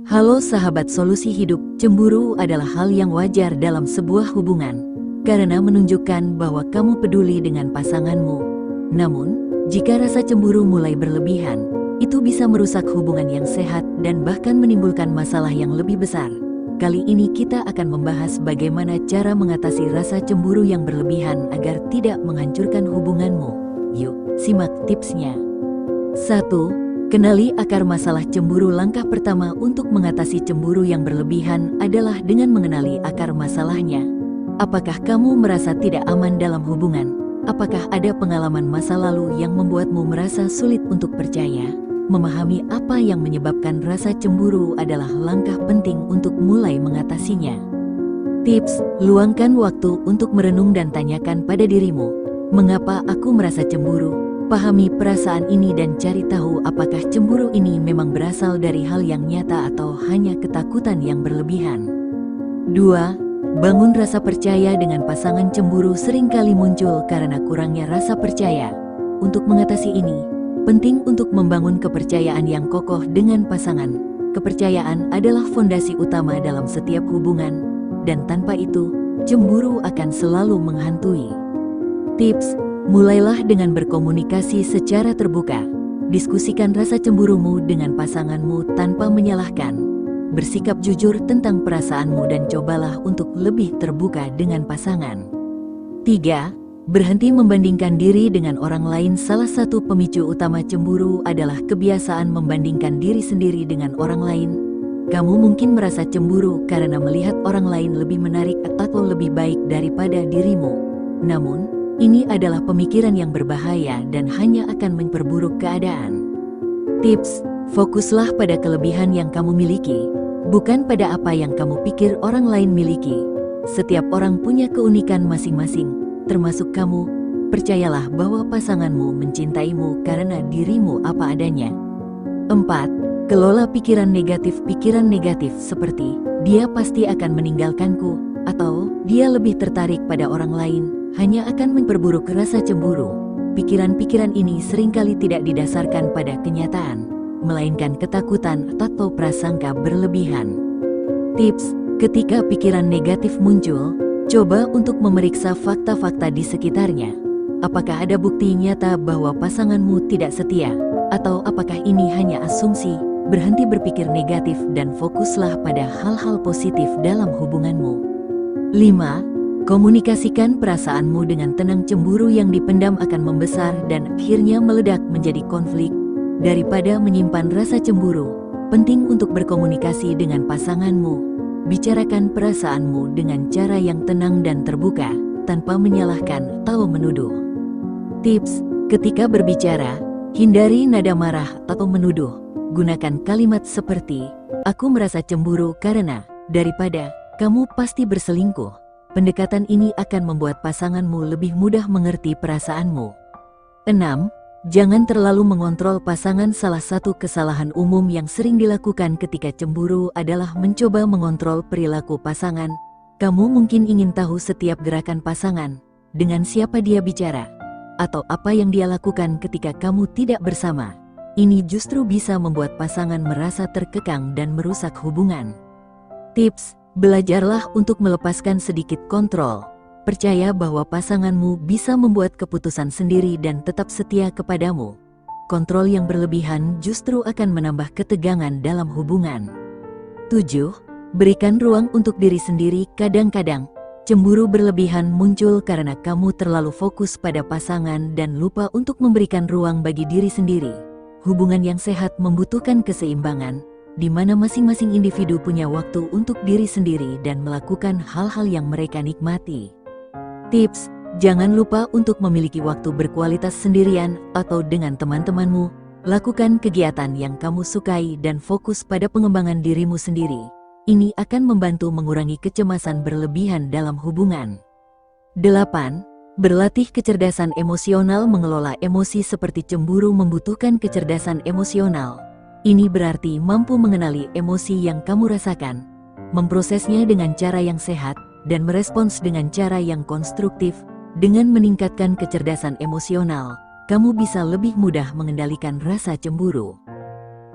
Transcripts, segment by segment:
Halo sahabat solusi hidup, cemburu adalah hal yang wajar dalam sebuah hubungan, karena menunjukkan bahwa kamu peduli dengan pasanganmu. Namun, jika rasa cemburu mulai berlebihan, itu bisa merusak hubungan yang sehat dan bahkan menimbulkan masalah yang lebih besar. Kali ini kita akan membahas bagaimana cara mengatasi rasa cemburu yang berlebihan agar tidak menghancurkan hubunganmu. Yuk, simak tipsnya. 1. Kenali akar masalah cemburu. Langkah pertama untuk mengatasi cemburu yang berlebihan adalah dengan mengenali akar masalahnya. Apakah kamu merasa tidak aman dalam hubungan? Apakah ada pengalaman masa lalu yang membuatmu merasa sulit untuk percaya? Memahami apa yang menyebabkan rasa cemburu adalah langkah penting untuk mulai mengatasinya. Tips: luangkan waktu untuk merenung dan tanyakan pada dirimu, mengapa aku merasa cemburu? Pahami perasaan ini dan cari tahu apakah cemburu ini memang berasal dari hal yang nyata atau hanya ketakutan yang berlebihan. 2. Bangun rasa percaya dengan pasangan. Cemburu seringkali muncul karena kurangnya rasa percaya. Untuk mengatasi ini, penting untuk membangun kepercayaan yang kokoh dengan pasangan. Kepercayaan adalah fondasi utama dalam setiap hubungan, dan tanpa itu, cemburu akan selalu menghantui. Tips: mulailah dengan berkomunikasi secara terbuka. Diskusikan rasa cemburumu dengan pasanganmu tanpa menyalahkan. Bersikap jujur tentang perasaanmu dan cobalah untuk lebih terbuka dengan pasangan. 3. Berhenti membandingkan diri dengan orang lain. Salah satu pemicu utama cemburu adalah kebiasaan membandingkan diri sendiri dengan orang lain. Kamu mungkin merasa cemburu karena melihat orang lain lebih menarik atau lebih baik daripada dirimu. Namun, ini adalah pemikiran yang berbahaya dan hanya akan memperburuk keadaan. Tips: fokuslah pada kelebihan yang kamu miliki, bukan pada apa yang kamu pikir orang lain miliki. Setiap orang punya keunikan masing-masing, termasuk kamu. Percayalah bahwa pasanganmu mencintaimu karena dirimu apa adanya. 4. Kelola pikiran negatif. Pikiran negatif seperti, dia pasti akan meninggalkanku, atau dia lebih tertarik pada orang lain, hanya akan memperburuk rasa cemburu. Pikiran-pikiran ini seringkali tidak didasarkan pada kenyataan, melainkan ketakutan atau prasangka berlebihan. Tips: ketika pikiran negatif muncul, coba untuk memeriksa fakta-fakta di sekitarnya. Apakah ada bukti nyata bahwa pasanganmu tidak setia? Atau apakah ini hanya asumsi? Berhenti berpikir negatif dan fokuslah pada hal-hal positif dalam hubunganmu. 5. Komunikasikan perasaanmu dengan tenang. Cemburu yang dipendam akan membesar dan akhirnya meledak menjadi konflik. Daripada menyimpan rasa cemburu, penting untuk berkomunikasi dengan pasanganmu. Bicarakan perasaanmu dengan cara yang tenang dan terbuka, tanpa menyalahkan atau menuduh. Tips: ketika berbicara, hindari nada marah atau menuduh. Gunakan kalimat seperti, aku merasa cemburu karena, daripada, kamu pasti berselingkuh. Pendekatan ini akan membuat pasanganmu lebih mudah mengerti perasaanmu. 6. Jangan terlalu mengontrol pasangan. Salah satu kesalahan umum yang sering dilakukan ketika cemburu adalah mencoba mengontrol perilaku pasangan. Kamu mungkin ingin tahu setiap gerakan pasangan, dengan siapa dia bicara, atau apa yang dia lakukan ketika kamu tidak bersama. Ini justru bisa membuat pasangan merasa terkekang dan merusak hubungan. Tips: belajarlah untuk melepaskan sedikit kontrol. Percaya bahwa pasanganmu bisa membuat keputusan sendiri dan tetap setia kepadamu. Kontrol yang berlebihan justru akan menambah ketegangan dalam hubungan. 7. Berikan ruang untuk diri sendiri. Kadang-kadang, cemburu berlebihan muncul karena kamu terlalu fokus pada pasangan dan lupa untuk memberikan ruang bagi diri sendiri. Hubungan yang sehat membutuhkan keseimbangan, di mana masing-masing individu punya waktu untuk diri sendiri dan melakukan hal-hal yang mereka nikmati. Tips: jangan lupa untuk memiliki waktu berkualitas sendirian atau dengan teman-temanmu. Lakukan kegiatan yang kamu sukai dan fokus pada pengembangan dirimu sendiri. Ini akan membantu mengurangi kecemasan berlebihan dalam hubungan. 8. Berlatih kecerdasan emosional. Mengelola emosi seperti cemburu membutuhkan kecerdasan emosional. Ini berarti mampu mengenali emosi yang kamu rasakan, memprosesnya dengan cara yang sehat, dan merespons dengan cara yang konstruktif. Dengan meningkatkan kecerdasan emosional, kamu bisa lebih mudah mengendalikan rasa cemburu.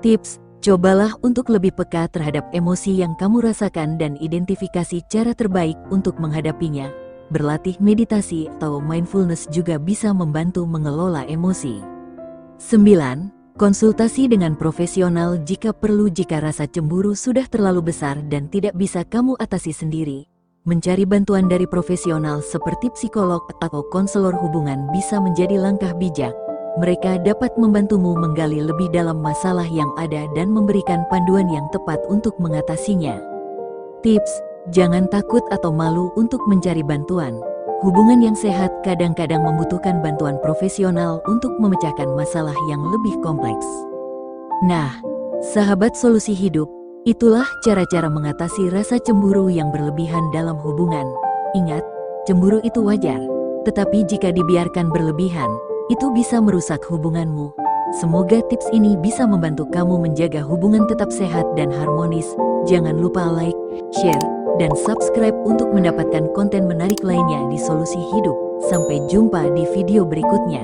Tips: Cobalah untuk lebih peka terhadap emosi yang kamu rasakan dan identifikasi cara terbaik untuk menghadapinya. Berlatih meditasi atau mindfulness juga bisa membantu mengelola emosi. 9. Konsultasi dengan profesional jika perlu. Jika rasa cemburu sudah terlalu besar dan tidak bisa kamu atasi sendiri, mencari bantuan dari profesional seperti psikolog atau konselor hubungan bisa menjadi langkah bijak. Mereka dapat membantumu menggali lebih dalam masalah yang ada dan memberikan panduan yang tepat untuk mengatasinya. Tips: jangan takut atau malu untuk mencari bantuan. Hubungan yang sehat kadang-kadang membutuhkan bantuan profesional untuk memecahkan masalah yang lebih kompleks. Nah, sahabat solusi hidup, itulah cara-cara mengatasi rasa cemburu yang berlebihan dalam hubungan. Ingat, cemburu itu wajar, tetapi jika dibiarkan berlebihan, itu bisa merusak hubunganmu. Semoga tips ini bisa membantu kamu menjaga hubungan tetap sehat dan harmonis. Jangan lupa like, share, dan subscribe untuk mendapatkan konten menarik lainnya di Solusi Hidup. Sampai jumpa di video berikutnya.